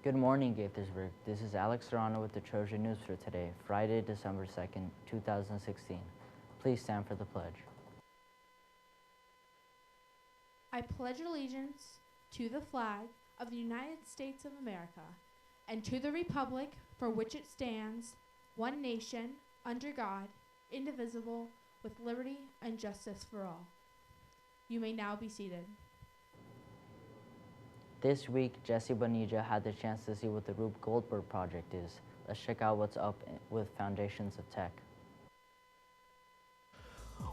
Good morning, Gaithersburg. This is Alex Serrano with the Trojan News for today, Friday, December 2nd, 2016. Please stand for the pledge. I pledge allegiance to the flag of the United States of America and to the republic for which it stands, one nation, under God, indivisible, with liberty and justice for all. You may now be seated. This week, Jesse Bonilla had the chance to see what the Rube Goldberg project is. Let's check out what's up with Foundations of Tech.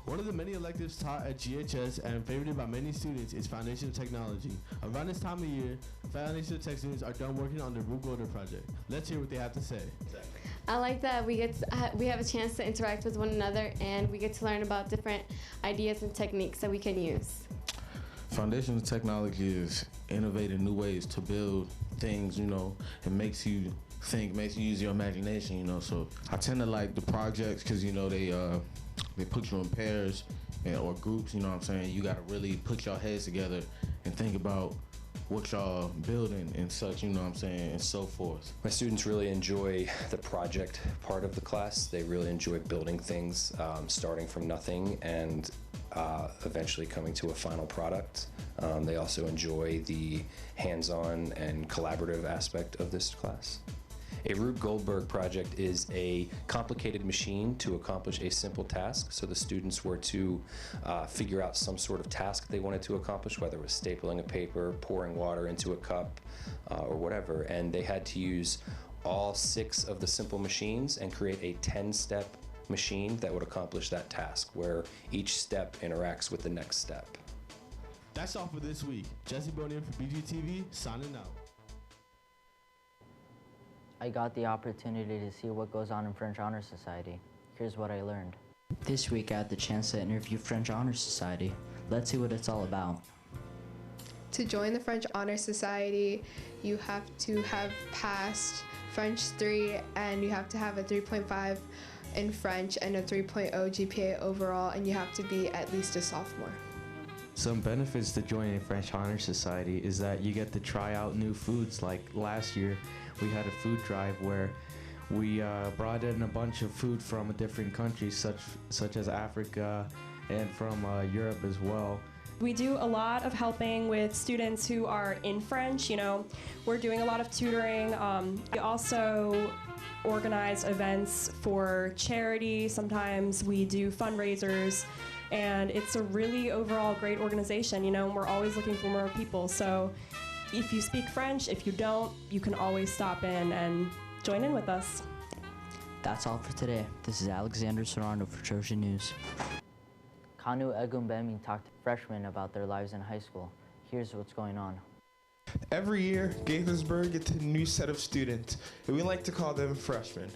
One of the many electives taught at GHS and favored by many students is Foundation of Technology. Around this time of year, Foundation of Tech students are done working on the Rube Goldberg project. Let's hear what they have to say. I like that we have a chance to interact with one another and we get to learn about different ideas and techniques that we can use. Foundation of Technology is innovating new ways to build things, it makes you think, makes you use your imagination, so I tend to like the projects because, they put you in pairs or groups, you gotta really put your heads together and think about what y'all building and such, and so forth. My students really enjoy the project part of the class. They really enjoy building things, starting from nothing and eventually coming to a final product. They also enjoy the hands-on and collaborative aspect of this class. A Rube Goldberg project is a complicated machine to accomplish a simple task. So the students were to figure out some sort of task they wanted to accomplish, whether it was stapling a paper, pouring water into a cup, or whatever. And they had to use all 6 of the simple machines and create a 10-step machine that would accomplish that task, where each step interacts with the next step. That's all for this week. Jesse Bonilla for BGTV, signing out. I got the opportunity to see what goes on in French Honor Society. Here's what I learned. This week I had the chance to interview French Honor Society. Let's see what it's all about. To join the French Honor Society, you have to have passed French 3 and you have to have a 3.5 in French and a 3.0 GPA overall, and you have to be at least a sophomore. Some benefits to joining French Honor Society is that you get to try out new foods. Like last year, we had a food drive where we brought in a bunch of food from different countries, such as Africa and from Europe as well. We do a lot of helping with students who are in French. We're doing a lot of tutoring. We also organize events for charity. Sometimes we do fundraisers. And it's a really overall great organization, and we're always looking for more people. So if you speak French, if you don't, you can always stop in and join in with us. That's all for today. This is Alexander Serrano for Trojan News. Kanu Egumbemi talked to freshmen about their lives in high school. Here's what's going on. Every year, Gaithersburg gets a new set of students, and we like to call them freshmen.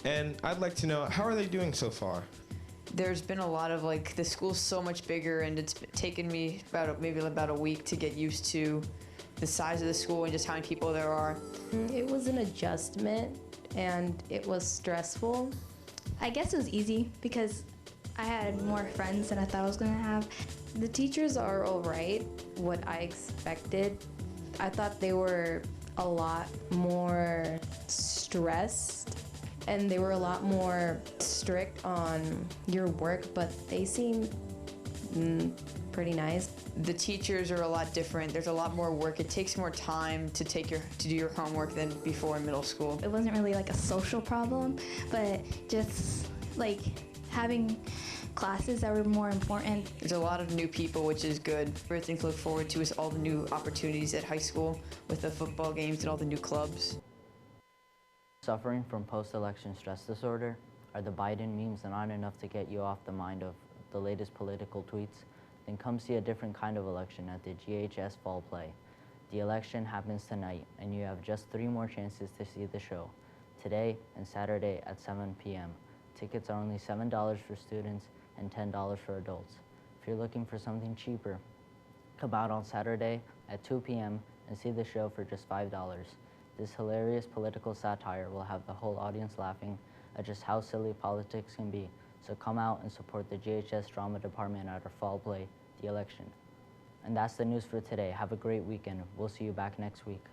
And I'd like to know, how are they doing so far? There's been a lot of, the school's so much bigger, and it's taken me maybe about a week to get used to the size of the school and just how many people there are. It was an adjustment, and it was stressful. I guess it was easy because I had more friends than I thought I was going to have. The teachers are all right, what I expected. I thought they were a lot more stressed, and they were a lot more strict on your work, but they seem pretty nice. The teachers are a lot different. There's a lot more work. It takes more time to do your homework than before in middle school. It wasn't really like a social problem, but just having classes that were more important. There's a lot of new people, which is good. Everything to look forward to is all the new opportunities at high school with the football games and all the new clubs. Suffering from post-election stress disorder? Are the Biden memes not enough to get you off the mind of the latest political tweets? Then come see a different kind of election at the GHS Fall Play. The election happens tonight, and you have just 3 more chances to see the show. Today and Saturday at 7 p.m. Tickets are only $7 for students and $10 for adults. If you're looking for something cheaper, come out on Saturday at 2 p.m. and see the show for just $5. This hilarious political satire will have the whole audience laughing at just how silly politics can be. So come out and support the GHS Drama Department at our Fall Play, The Election. And that's the news for today. Have a great weekend. We'll see you back next week.